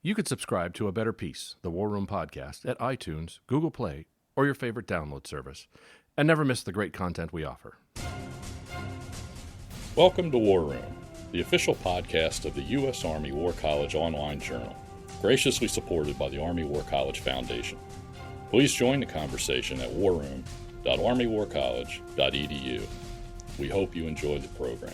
You could subscribe to A Better Peace, the War Room podcast, at iTunes, Google Play, or your favorite download service, and never miss the great content we offer. Welcome to War Room, the official podcast of the U.S. Army War College online journal, graciously supported by the Army War College Foundation. Please join the conversation at warroom.armywarcollege.edu. We hope you enjoy the program.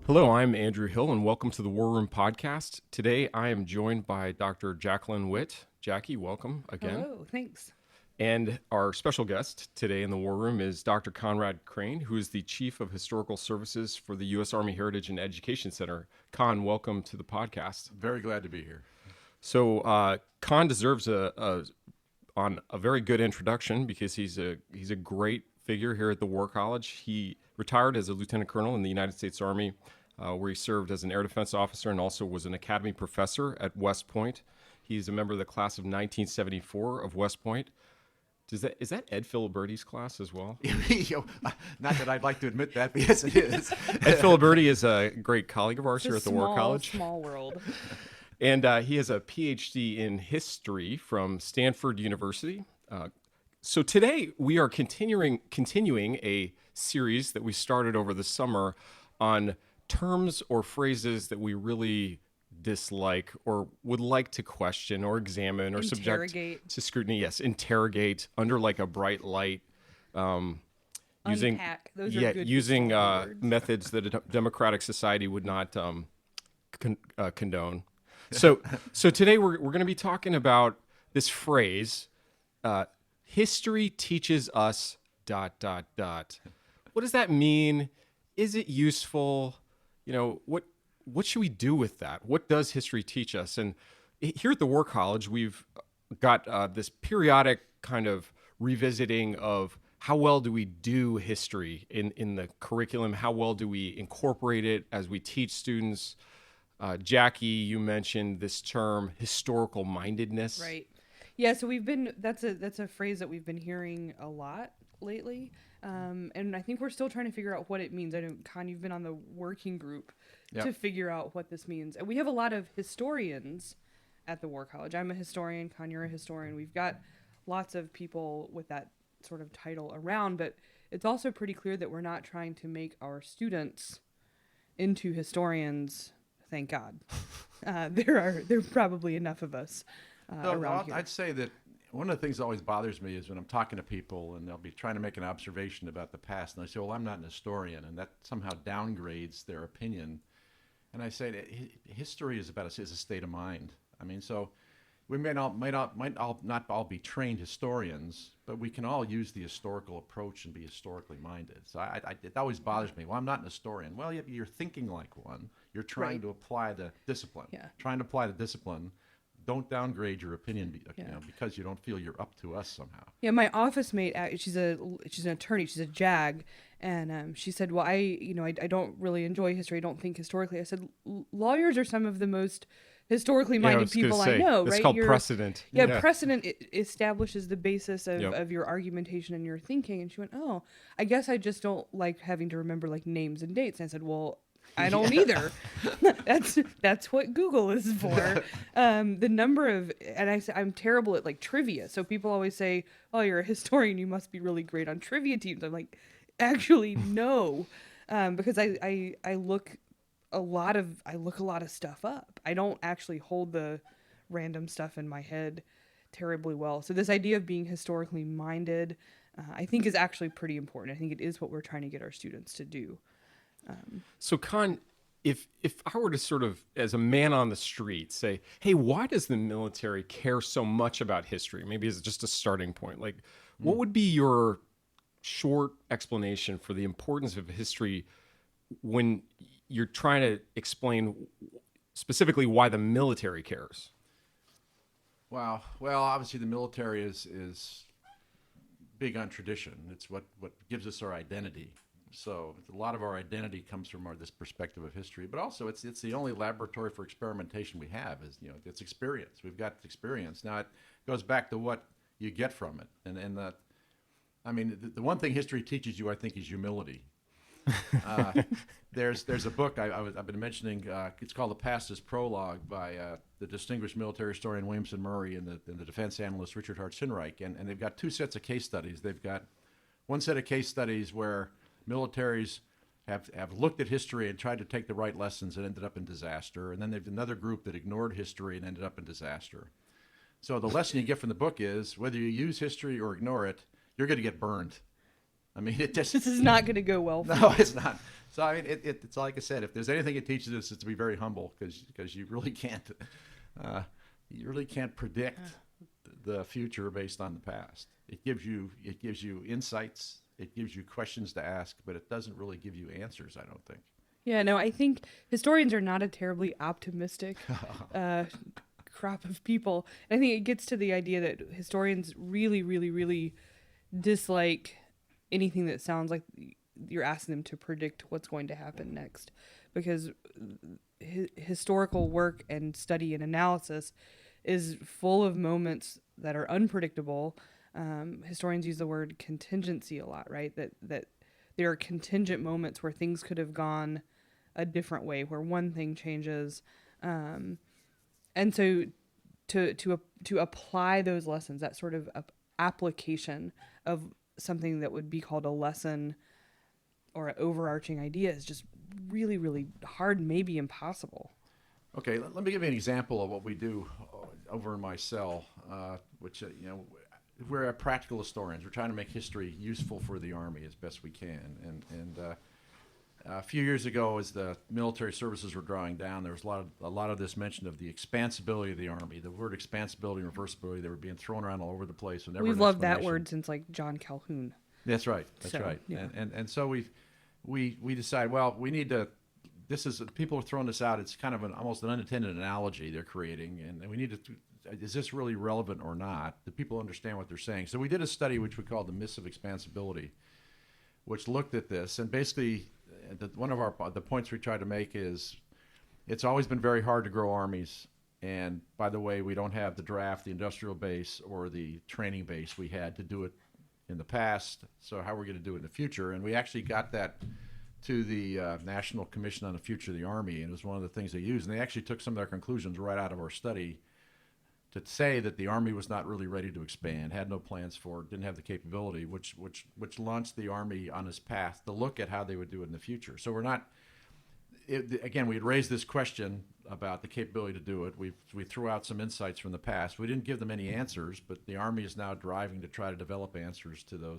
Hello, I'm Andrew Hill, and welcome to the War Room podcast. Today, I am joined by Dr. Jacqueline Whitt. Jackie, welcome again. Hello, thanks. And our special guest today in the War Room is Dr. Conrad Crane, who is the Chief of Historical Services for the U.S. Army Heritage and Education Center. Con, welcome to the podcast. Very glad to be here. So, Con deserves a very good introduction because he's a great figure here at the War College. He retired as a lieutenant colonel in the United States Army, where he served as an air defense officer and also was an academy professor at West Point. He's a member of the class of 1974 of West Point. Is that Ed Filiberti's class as well? Not that I'd like to admit that, but yes, it is. Ed Filiberti is a great colleague of ours It's here a at the War College. Small world. And he has a PhD in history from Stanford University. So today we are continuing a series that we started over the summer on terms or phrases that we really dislike or would like to question or examine or subject to scrutiny. Yes, interrogate under like a bright light. Using Unpack. Those are good using words. methods that a democratic society would not condone. So today we're going to be talking about this phrase. History teaches us ... What does that mean? Is it useful? What should we do with that? What does history teach us? And here at the War College, we've got this periodic kind of revisiting of how well do we do history in the curriculum? How well do we incorporate it as we teach students? Jackie, you mentioned this term historical mindedness. Right. Yeah, so that's a phrase that we've been hearing a lot lately. And I think we're still trying to figure out what it means. I know, Con, you've been on the working group to figure out what this means. And we have a lot of historians at the War College. I'm a historian, Con, you're a historian. We've got lots of people with that sort of title around, but it's also pretty clear that we're not trying to make our students into historians. Thank God. There are probably enough of us around here. I'd say that one of the things that always bothers me is when I'm talking to people and they'll be trying to make an observation about the past, and I say, well, I'm not an historian, and that somehow downgrades their opinion. And I say that history is a state of mind. I mean, so we might not all be trained historians, but we can all use the historical approach and be historically minded. So it always bothers me. Well, I'm not an historian. Well, you're thinking like one. You're trying to apply the discipline. Yeah. Trying to apply the discipline. Don't downgrade your opinion because you don't feel you're up to us somehow. Yeah, my office mate, she's an attorney, she's a JAG, and she said, well, I don't really enjoy history, I don't think historically. I said, lawyers are some of the most historically minded people I know, it's right? called precedent. Yeah, precedent establishes the basis of your argumentation and your thinking. And she went, oh, I guess I just don't like having to remember like names and dates. And I said, well, I don't either. That's what Google is for. The number of, and I say I'm terrible at like trivia. So people always say, "Oh, you're a historian. You must be really great on trivia teams." I'm like, actually, no, because I look a lot of stuff up. I don't actually hold the random stuff in my head terribly well. So this idea of being historically minded, I think, is actually pretty important. I think it is what we're trying to get our students to do. So, Con, if I were to sort of, as a man on the street, say, hey, why does the military care so much about history? Maybe as just a starting point. Like, what would be your short explanation for the importance of history when you're trying to explain specifically why the military cares? Wow. Well, obviously the military is big on tradition. It's what gives us our identity. So a lot of our identity comes from this perspective of history, but also it's the only laboratory for experimentation we have. It's experience. We've got experience. Now it goes back to what you get from it, and the one thing history teaches you, I think, is humility. There's a book I've been mentioning. It's called The Past is Prologue by the distinguished military historian Williamson Murray and the defense analyst Richard Hart-Sinreich. And they've got two sets of case studies. They've got one set of case studies where militaries have looked at history and tried to take the right lessons and ended up in disaster. And then they've another group that ignored history and ended up in disaster. So the lesson you get from the book is whether you use history or ignore it, you're going to get burned. I mean, this is not going to go well for No, you. it's not. So I mean, it's like I said, if there's anything it teaches us, it's to be very humble because you really can't predict the future based on the past. It gives you insights, it gives you questions to ask, but it doesn't really give you answers, I don't think. Yeah, no, I think historians are not a terribly optimistic crop of people. I think it gets to the idea that historians really, really, really dislike anything that sounds like you're asking them to predict what's going to happen next, because historical work and study and analysis is full of moments that are unpredictable. Historians use the word contingency a lot, right? That there are contingent moments where things could have gone a different way, where one thing changes, and so to apply those lessons, that sort of application of something that would be called a lesson or an overarching idea is just really, really hard, maybe impossible. Okay, let me give you an example of what we do over in my cell, which, we're practical historians. We're trying to make history useful for the Army as best we can. And a few years ago, as the military services were drawing down, there was a lot of this mention of the expansibility of the Army. The word expansibility and reversibility, they were being thrown around all over the place. We've loved that word since like John Calhoun. That's right. That's right. Yeah. And so we decide, well, we need to. People are throwing this out. It's kind of almost an unintended analogy they're creating, and we need to. Is this really relevant or not? Do people understand what they're saying? So we did a study which we called the myths of expansibility, which looked at this, and basically, one of the points we tried to make is, it's always been very hard to grow armies. And by the way, we don't have the draft, the industrial base, or the training base we had to do it in the past. So how are we going to do it in the future? And we actually got that to the National Commission on the Future of the Army, and it was one of the things they used. And they actually took some of their conclusions right out of our study to say that the Army was not really ready to expand, had no plans for it, didn't have the capability, which launched the Army on its path to look at how they would do it in the future. So we're not. Again, we had raised this question about the capability to do it. We threw out some insights from the past. We didn't give them any answers, but the Army is now driving to try to develop answers to the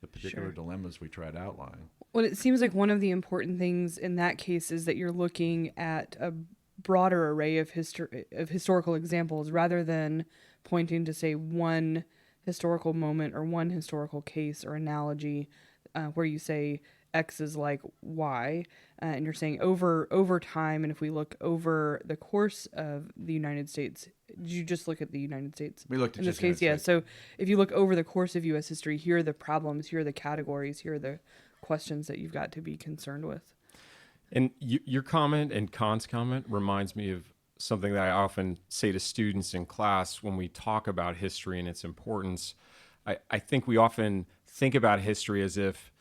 particular dilemmas we tried to outline. Well, it seems like one of the important things in that case is that you're looking at a broader array of historical examples rather than pointing to, say, one historical moment or one historical case or analogy where you say X is like Y, and you're saying over time, and if we look over the course of the United States, did you just look at the United States? We looked at in this case, yeah. So if you look over the course of U.S. history, here are the problems, here are the categories, here are the questions that you've got to be concerned with. And your comment and Khan's comment reminds me of something that I often say to students in class when we talk about history and its importance. I think we often think about history as if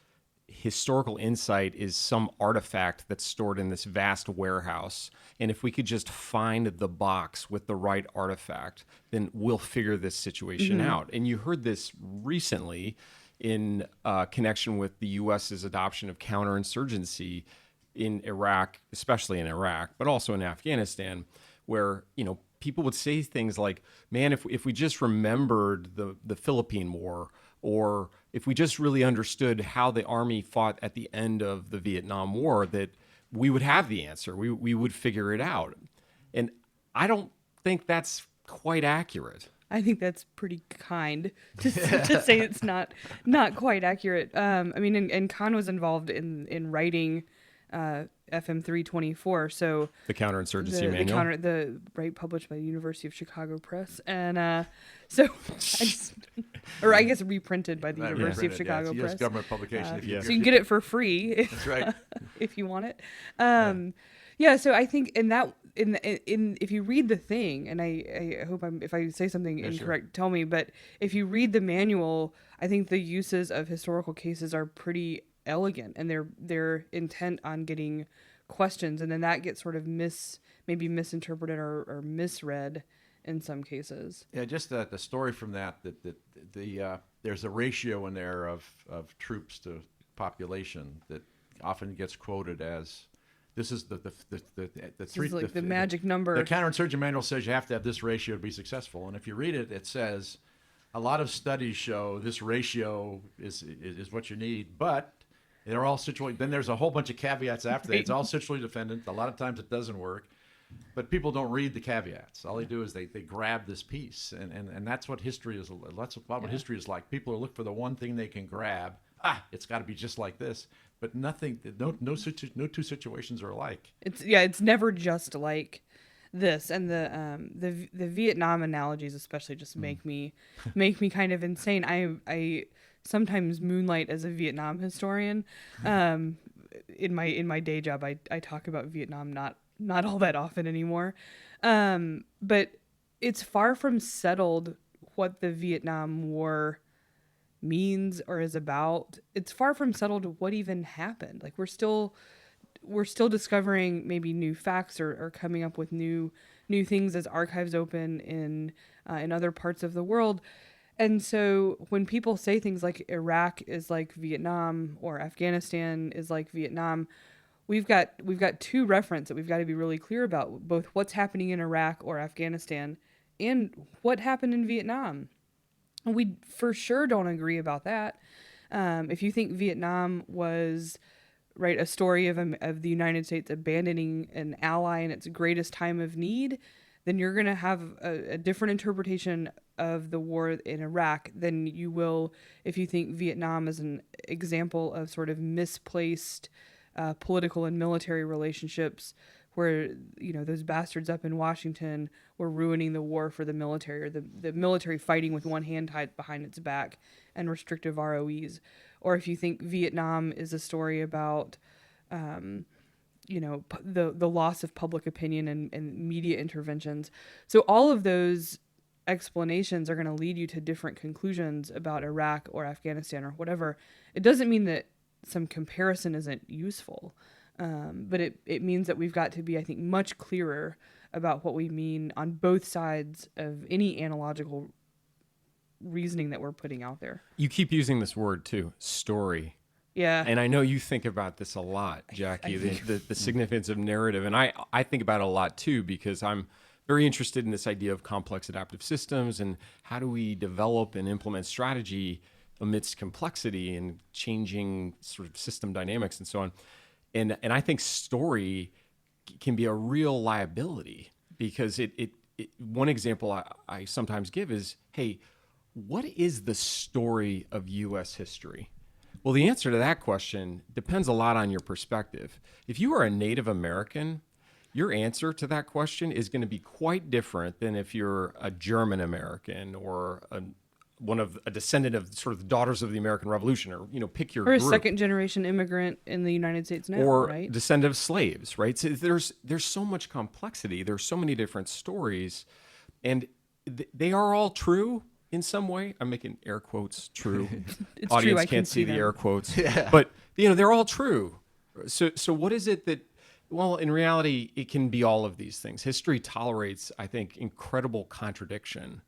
historical insight is some artifact that's stored in this vast warehouse. And if we could just find the box with the right artifact, then we'll figure this situation out. And you heard this recently in connection with the U.S.'s adoption of counterinsurgency in Iraq, especially in Iraq, but also in Afghanistan, where, people would say things like, man, if we just remembered the Philippine War, or if we just really understood how the Army fought at the end of the Vietnam War, that we would have the answer. We would figure it out. And I don't think that's quite accurate. I think that's pretty kind to say it's not quite accurate. And Khan was involved in writing FM 324, so the counterinsurgency manual, published by the University of Chicago Press, and so I guess reprinted by the University of Chicago Press. It's a government publication. So you can get it for free. That's right. If you want it. So I think if you read the thing, and I hope if I say something incorrect, tell me. But if you read the manual, I think the uses of historical cases are pretty elegant, and they're intent on getting questions, and then that gets sort of maybe misinterpreted or misread in some cases. Yeah, just the story from that there's a ratio in there of troops to population that often gets quoted as this is the three, This is like the magic number. The counterinsurgent manual says you have to have this ratio to be successful, and if you read it, it says a lot of studies show this ratio is what you need, but they're all situated. Then there's a whole bunch of caveats after that. It's all situationally dependent. A lot of times it doesn't work. But people don't read the caveats. All they do is they grab this piece, and that's what history is. That's what history is like. People are looking for the one thing they can grab. It's got to be just like this. But nothing. No two situations are alike. It's never just like this. And the Vietnam analogies especially just make me kind of insane. I sometimes moonlight as a Vietnam historian. In my day job, I talk about Vietnam not all that often anymore. But it's far from settled what the Vietnam War means or is about. It's far from settled what even happened. Like we're still discovering maybe new facts or coming up with new things as archives open in other parts of the world. And so when people say things like Iraq is like Vietnam or Afghanistan is like Vietnam, we've got two references that we've got to be really clear about, both what's happening in Iraq or Afghanistan and what happened in Vietnam. And we for sure don't agree about that. If you think Vietnam was a story of the United States abandoning an ally in its greatest time of need, then you're going to have a different interpretation of the war in Iraq than you will if you think Vietnam is an example of sort of misplaced political and military relationships where, those bastards up in Washington were ruining the war for the military, or the military fighting with one hand tied behind its back and restrictive ROEs. Or if you think Vietnam is a story about, the loss of public opinion and media interventions. So all of those explanations are going to lead you to different conclusions about Iraq or Afghanistan or whatever. It doesn't mean that some comparison isn't useful, but it means that we've got to be, I think, much clearer about what we mean on both sides of any analogical reasoning that we're putting out there. You keep using this word too, story. Yeah. And I know you think about this a lot, Jackie, the significance of narrative. And I think about it a lot too, because I'm very interested in this idea of complex adaptive systems and how do we develop and implement strategy amidst complexity and changing sort of system dynamics and so on. And I think story can be a real liability, because it one example I sometimes give is, hey, what is the story of U.S. history? Well, the answer to that question depends a lot on your perspective. If you are a Native American, your answer to that question is going to be quite different than if you're a German American or a descendant of sort of the daughters of the American Revolution, or pick your or a group. second generation immigrant in the United States now, or right? descendant of slaves, right? So there's so much complexity. There's so many different stories, and they are all true in some way. I'm making air quotes true. It's Audience true. I can't see the them. air quotes, but they're all true. So what is it that? Well, in reality, it can be all of these things. History tolerates, I think, incredible contradiction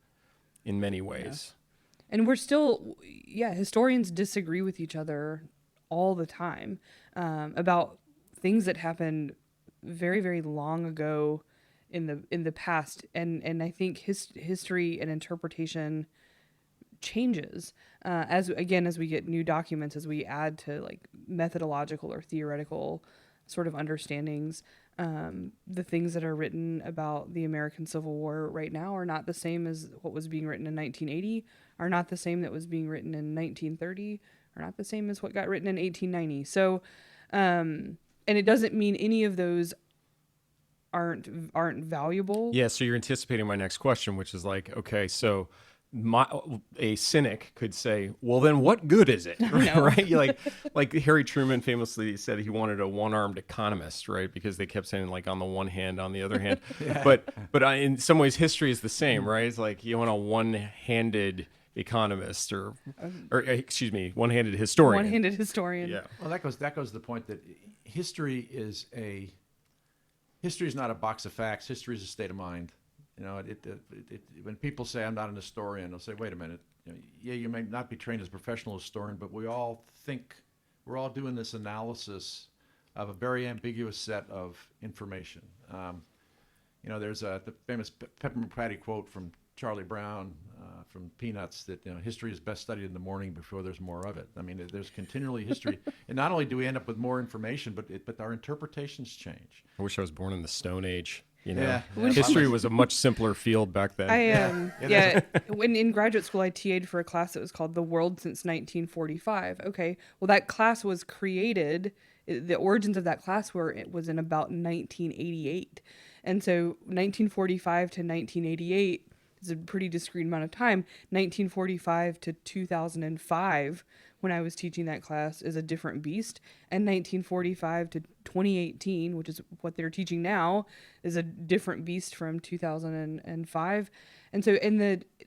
in many ways. Yeah. And we're still, historians disagree with each other all the time about things that happened very, very long ago in the past. And I think history and interpretation changes as we get new documents, as we add to like methodological or theoretical sort of understandings. The things that are written about the American Civil War right now are not the same as what was being written in 1980, are not the same that was being written in 1930, are not the same as what got written in 1890. So, and it doesn't mean any of those aren't valuable. Yeah, so you're anticipating my next question, which is like, okay, so a cynic could say, well, then what good is it? Right? like Harry Truman famously said he wanted a one-armed economist, right? Because they kept saying like on the one hand, on the other hand. But in some ways, history is the same, right? It's like you want a one-handed economist or excuse me, one-handed historian. One-handed historian. Yeah. Well, that goes to the point that history is not a box of facts. History is a state of mind. You know, when people say I'm not an historian, they'll say, wait a minute. You know, yeah, you may not be trained as a professional historian, but we all think we're all doing this analysis of a very ambiguous set of information. You know, there's the famous Peppermint Patty quote from Charlie Brown from Peanuts that, you know, history is best studied in the morning before there's more of it. I mean, there's continually history, and not only do we end up with more information, but our interpretations change. I wish I was born in the Stone Age. You know, Yeah. history was a much simpler field back then. When in graduate school, I TA'd for a class that was called The World Since 1945. Okay, well, that class was created. The origins of that class was in about 1988, and so 1945 to 1988 is a pretty discrete amount of time. 1945 to 2005, when I was teaching that class, is a different beast, and 1945 to 2018, which is what they're teaching now, is a different beast from 2005. And so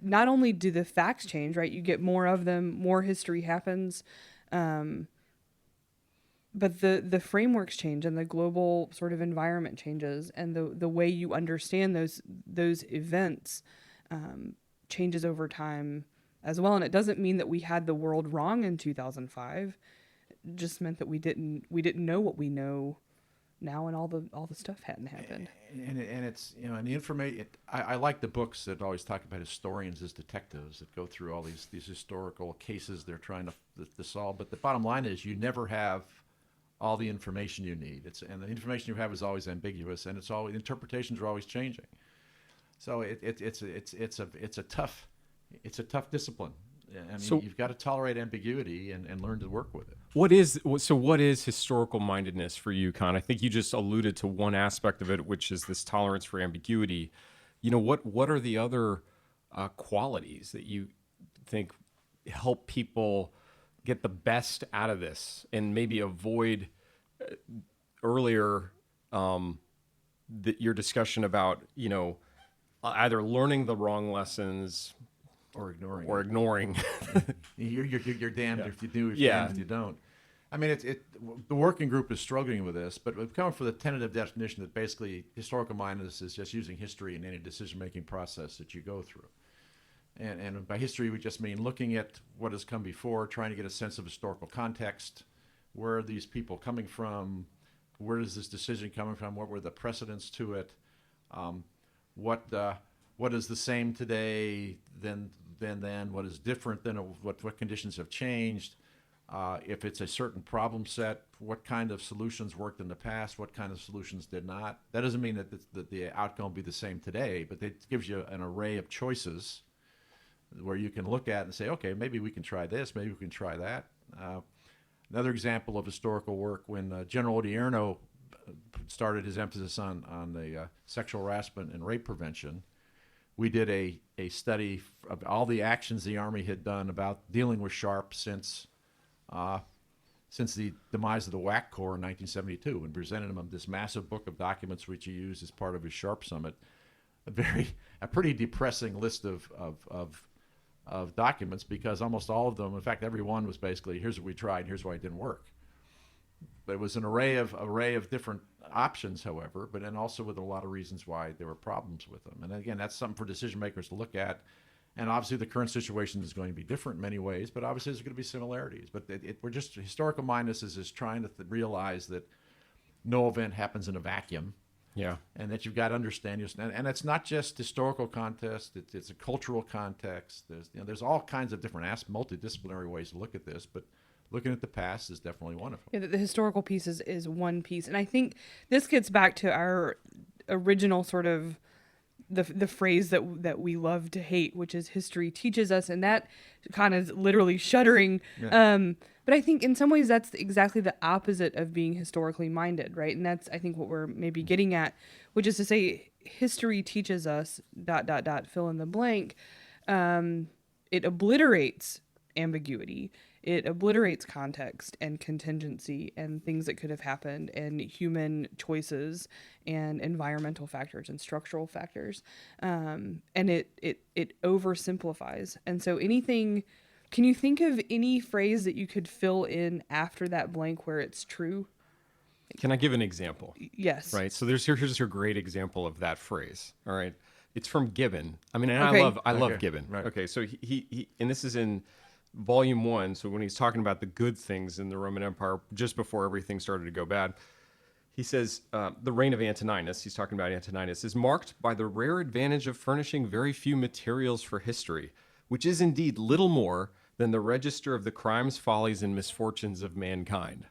not only do the facts change, right? You get more of them, more history happens, but the frameworks change, and the global sort of environment changes, and the way you understand those events changes over time as well. And it doesn't mean that we had the world wrong in 2005. It just meant that we didn't know what we know now, and all the stuff hadn't happened. And it's, you know, and the information. I like the books that always talk about historians as detectives that go through all these historical cases they're trying to solve. But the bottom line is, you never have all the information you need. And the information you have is always ambiguous, and interpretations are always changing. So it's a tough discipline. I mean, you've got to tolerate ambiguity and learn to work with it. What is historical mindedness for you, Con? I think you just alluded to one aspect of it, which is this tolerance for ambiguity. You know, what are the other qualities that you think help people get the best out of this, and maybe avoid earlier your discussion about, you know, either learning the wrong lessons Or ignoring. You're damned if you do, damned if you don't. I mean, the working group is struggling with this, but we've come up with a tentative definition that basically historical mindedness is just using history in any decision-making process that you go through. And by history, we just mean looking at what has come before, trying to get a sense of historical context. Where are these people coming from? Where is this decision coming from? What were the precedents to it? What is the same today than then? What is different than what conditions have changed? If it's a certain problem set, what kind of solutions worked in the past? What kind of solutions did not? That doesn't mean that the outcome will be the same today, but it gives you an array of choices where you can look at and say, okay, maybe we can try this, maybe we can try that. Another example of historical work, when General Odierno started his emphasis on the sexual harassment and rape prevention, we did a study of all the actions the Army had done about dealing with SHARP since the demise of the WAC Corps in 1972, and presented him this massive book of documents which he used as part of his SHARP summit. A pretty depressing list of documents, because almost all of them, in fact, every one was basically, here's what we tried, here's why it didn't work. But it was an array of different options, however, but then also with a lot of reasons why there were problems with them. And again, that's something for decision makers to look at. And obviously the current situation is going to be different in many ways, but obviously there's going to be similarities. But we're just, historical mindedness is trying to realize that no event happens in a vacuum. Yeah. And that you've got to understand, and it's not just historical context, it's a cultural context. There's all kinds of different multidisciplinary ways to look at this, but looking at the past is definitely one of them. Yeah, the historical piece is one piece. And I think this gets back to our original sort of the phrase that we love to hate, which is history teaches us, and that kind of literally shuddering. Yeah. But I think in some ways that's exactly the opposite of being historically minded, right? And that's, I think, what we're maybe getting at, which is to say history teaches us ... fill in the blank. It obliterates ambiguity. it obliterates context and contingency and things that could have happened and human choices and environmental factors and structural factors. And it oversimplifies. And so can you think of any phrase that you could fill in after that blank where it's true? Can I give an example? Yes. Right. So here's a great example of that phrase. All right. It's from Gibbon. I mean, and Okay. I love Gibbon. Right. Okay. So he and this is in Volume 1. So when he's talking about the good things in the Roman Empire, just before everything started to go bad, he says the reign of Antoninus, he's talking about Antoninus, is marked by the rare advantage of furnishing very few materials for history, which is indeed little more than the register of the crimes, follies, and misfortunes of mankind.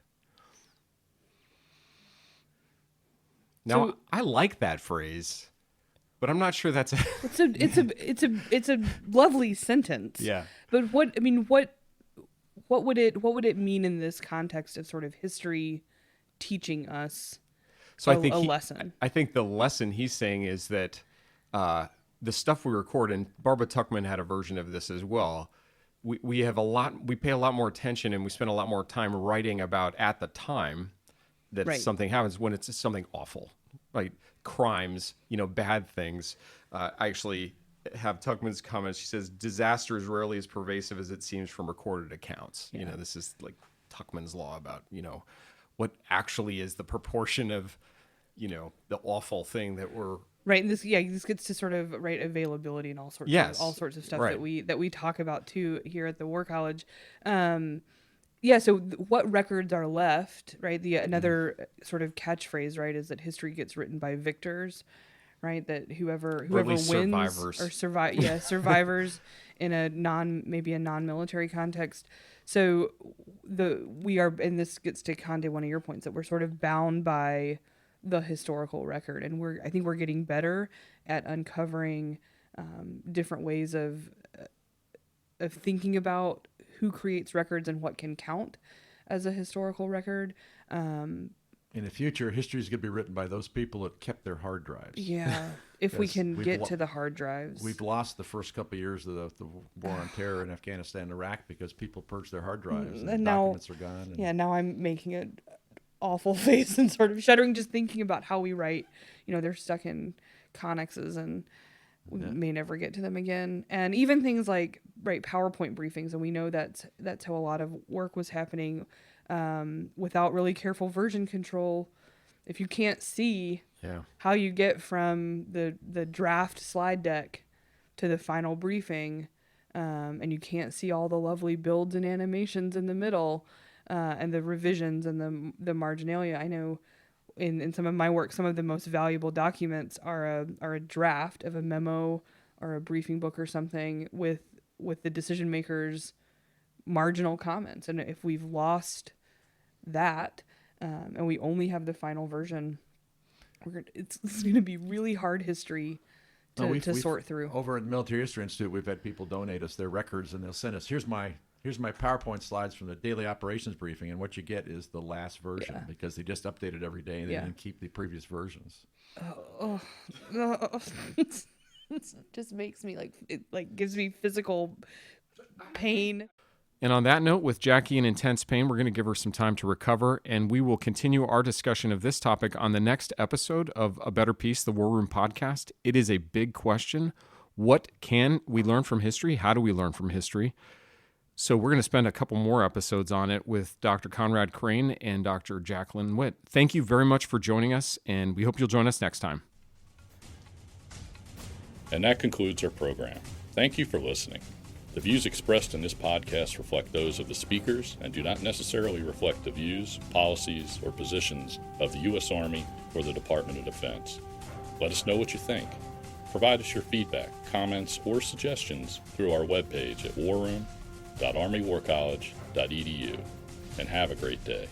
Now, I like that phrase, but I'm not sure that's It's a lovely sentence. Yeah. But what would it mean in this context of sort of history teaching us So a I think lesson? I think the lesson he's saying is that the stuff we record, and Barbara Tuchman had a version of this as well. We pay a lot more attention, and we spend a lot more time writing about at the time that Right. something happens when it's something awful, right? Crimes, bad things. I actually have Tuchman's comments. She says, disaster is rarely as pervasive as it seems from recorded accounts. Yeah. This is like Tuchman's law about, what actually is the proportion of, the awful thing that we're. Right, and this gets to sort of availability and all sorts Yes. of stuff Right. that we talk about too here at the War College. So what records are left, right? Another sort of catchphrase, right, is that history gets written by victors, right? That whoever wins survivors. or survivors in a non-military context. So and this gets to Conde, one of your points, that we're sort of bound by the historical record, and I think we're getting better at uncovering different ways of thinking about who creates records and what can count as a historical record. In the future, history is going to be written by those people that kept their hard drives. Yeah, if we Yes, can we've get lo- to the hard drives. We've lost the first couple of years of the war on terror in Afghanistan and Iraq because people purged their hard drives and now- documents are gone. And Now I'm making an awful face and sort of shuddering just thinking about how we write. They're stuck in connexes and we may never get to them again. And even things like PowerPoint briefings, and we know that's how a lot of work was happening without really careful version control. If you can't see how you get from the draft slide deck to the final briefing, and you can't see all the lovely builds and animations in the middle, and the revisions and the marginalia. I know in some of my work, some of the most valuable documents are a draft of a memo or a briefing book or something with the decision makers' marginal comments. And if we've lost that, and we only have the final version, it's going to be really hard history to sort through. Over at the Military History Institute, we've had people donate us their records, and they'll send us, here's my PowerPoint slides from the daily operations briefing, and what you get is the last version because they just update it every day and they didn't keep the previous versions. It just makes me gives me physical pain. And on that note, with Jackie in intense pain, we're going to give her some time to recover, and we will continue our discussion of this topic on the next episode of A Better Peace, the War Room podcast. It is a big question. What can we learn from history? How do we learn from history? So we're going to spend a couple more episodes on it with Dr. Conrad Crane and Dr. Jacqueline Whitt. Thank you very much for joining us, and we hope you'll join us next time. And that concludes our program. Thank you for listening. The views expressed in this podcast reflect those of the speakers and do not necessarily reflect the views, policies, or positions of the U.S. Army or the Department of Defense. Let us know what you think. Provide us your feedback, comments, or suggestions through our webpage at warroom.armywarcollege.edu, and have a great day.